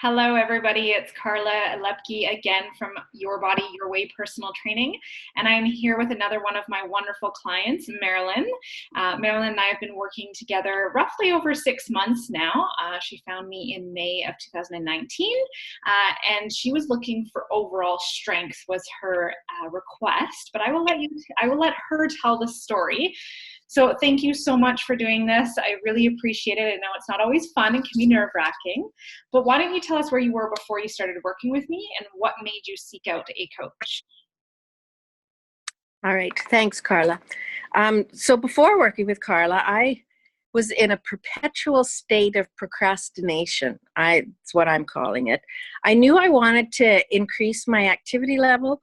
Hello, everybody. It's Karla Loeppky again from Your Body, Your Way Personal Training. And I'm here with another one of my wonderful clients, Marilyn. Marilyn and I have been working together roughly over 6 months now. She found me in May of 2019, and she was looking for overall strength was her request. But I will let her tell the story. So thank you so much for doing this. I really appreciate it. I know it's not always fun and can be nerve-wracking, but why don't you tell us where you were before you started working with me and what made you seek out a coach? All right. Thanks, Karla. So before working with Karla, I was in a perpetual state of procrastination. It's what I'm calling it. I knew I wanted to increase my activity level,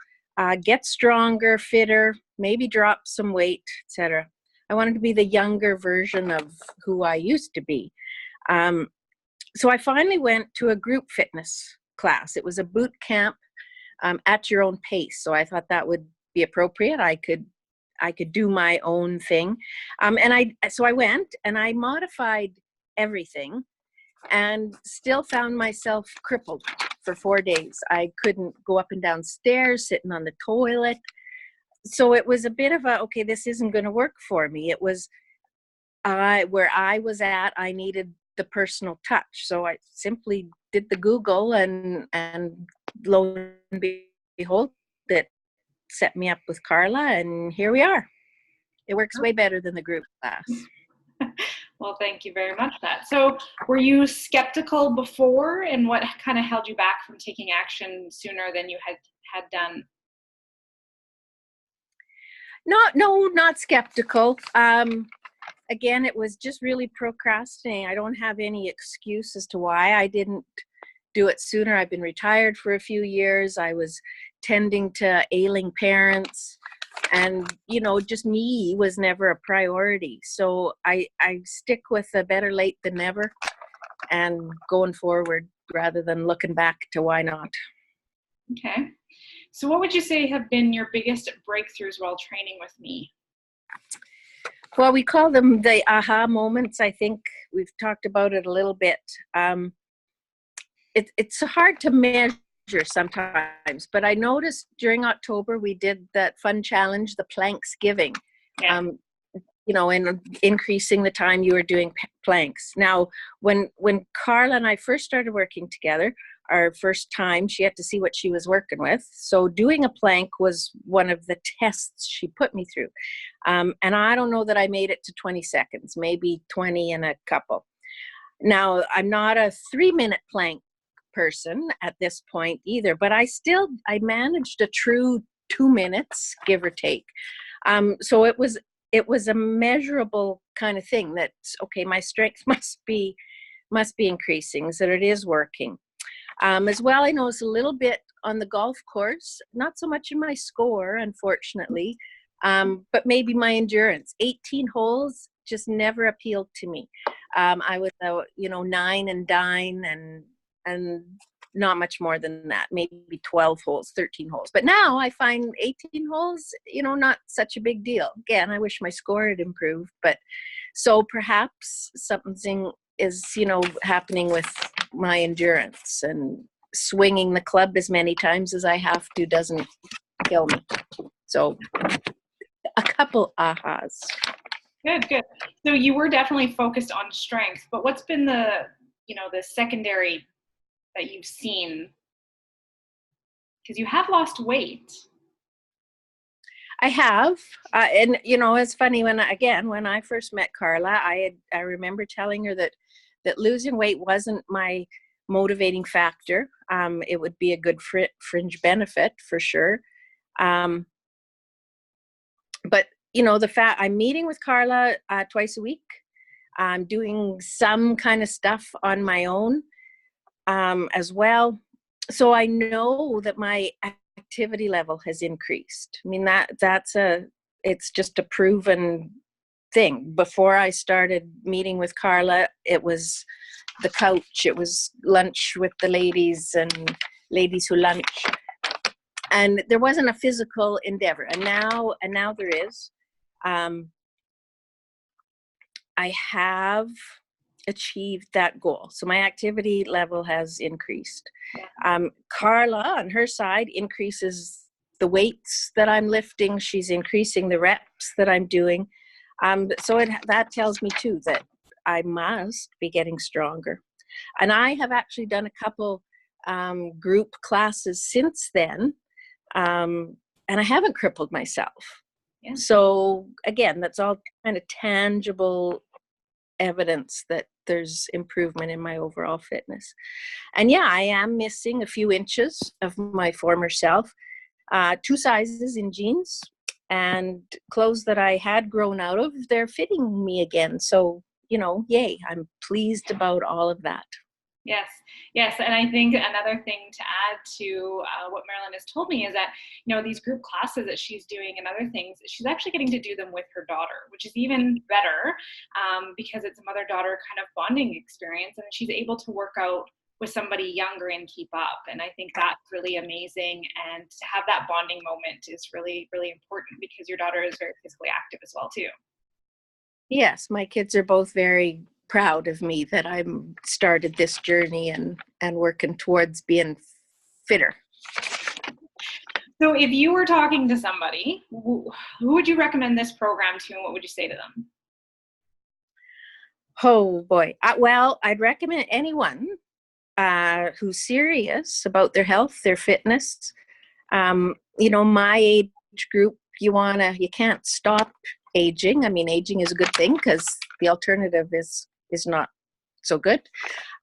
get stronger, fitter, maybe drop some weight, etc. I wanted to be the younger version of who I used to be. So I finally went to a group fitness class. It was a boot camp at your own pace. So I thought that would be appropriate. I could do my own thing. So I went and I modified everything and still found myself crippled for 4 days. I couldn't go up and down stairs, sitting on the toilet. So it was a bit of okay, this isn't going to work for me. It was where I was at, I needed the personal touch. So I simply did the Google and lo and behold, it set me up with Karla, and here we are. It works way better than the group class. Well, thank you very much for that. So were you skeptical before, and what kind of held you back from taking action sooner than you had done? No, not skeptical. Again, it was just really procrastinating. I don't have any excuse as to why I didn't do it sooner. I've been retired for a few years. I was tending to ailing parents, and just me was never a priority. So I stick with a better late than never and going forward rather than looking back to why not. Okay. So what would you say have been your biggest breakthroughs while training with me? Well, we call them the aha moments. I think we've talked about it a little bit. It's hard to measure sometimes, but I noticed during October we did that fun challenge, the planks giving, and increasing the time you were doing planks. Now, when Karla and I first started working together, our first time, she had to see what she was working with. So doing a plank was one of the tests she put me through. And I don't know that I made it to 20 seconds, maybe 20 and a couple. Now, I'm not a 3-minute plank person at this point either, but I managed a true 2 minutes, give or take. So it was a measurable kind of thing that, okay, my strength must be increasing, so that it is working. As well, I noticed a little bit on the golf course, not so much in my score, unfortunately, but maybe my endurance. 18 holes just never appealed to me. I was, 9 and dine and not much more than that, maybe 12 holes, 13 holes. But now I find 18 holes, not such a big deal. Again, I wish my score had improved, but so perhaps something is, happening with my endurance, and swinging the club as many times as I have to doesn't kill me. So a couple ahas. Good. So you were definitely focused on strength, but what's been the secondary that you've seen? Because you have lost weight. I have, and it's funny when I first met Karla, I remember telling her that losing weight wasn't my motivating factor. It would be a good fringe benefit for sure. But the fact I'm meeting with Karla twice a week, I'm doing some kind of stuff on my own as well. So I know that my activity level has increased. I mean, it's just a proven thing. Before I started meeting with Karla, it was the couch, it was lunch with the ladies and ladies who lunch, and there wasn't a physical endeavor. And now there is. I have achieved that goal. So my activity level has increased. Yeah. Karla, on her side, increases the weights that I'm lifting. She's increasing the reps that I'm doing. So that tells me too that I must be getting stronger. And I have actually done a couple group classes since then, and I haven't crippled myself. Yeah. So again, that's all kind of tangible evidence that there's improvement in my overall fitness. And yeah, I am missing a few inches of my former self, 2 sizes in jeans, and clothes that I had grown out of, they're fitting me again. So, yay, I'm pleased about all of that. Yes, yes, and I think another thing to add to what Marilyn has told me is that, these group classes that she's doing and other things, she's actually getting to do them with her daughter, which is even better, because it's a mother-daughter kind of bonding experience, and she's able to work out with somebody younger and keep up. And I think that's really amazing, and to have that bonding moment is really, really important, because your daughter is very physically active as well too. Yes, my kids are both very proud of me that I'm started this journey and working towards being fitter. So if you were talking to somebody, who would you recommend this program to, and what would you say to them? Oh boy. Well, I'd recommend anyone who's serious about their health, their fitness. My age group, you can't stop aging. I mean, aging is a good thing because the alternative is not so good.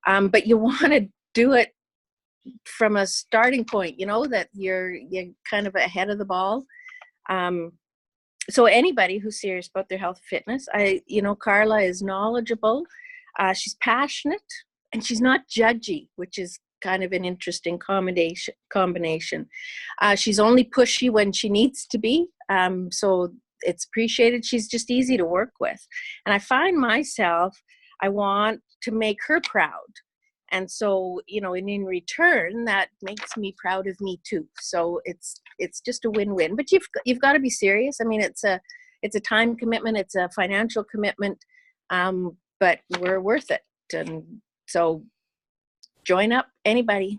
But you want to do it from a starting point, that you're kind of ahead of the ball. So anybody who's serious about their health and fitness, Karla is knowledgeable. She's passionate, and she's not judgy, which is kind of an interesting combination. She's only pushy when she needs to be. So it's appreciated. She's just easy to work with. And I find myself, I want to make her proud. And so, and in return, that makes me proud of me too. So it's just a win-win. But you've got to be serious. I mean, it's a time commitment, it's a financial commitment, but we're worth it. And so, join up, everybody.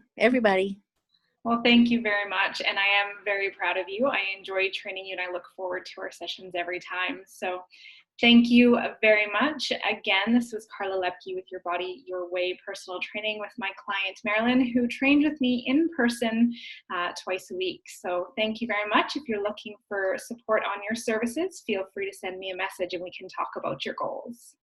Well, thank you very much. And I am very proud of you. I enjoy training you, and I look forward to our sessions every time. So thank you very much. Again, this was Karla Loeppky with Your Body, Your Way personal training with my client, Marilyn, who trained with me in person twice a week. So thank you very much. If you're looking for support on your services, feel free to send me a message and we can talk about your goals.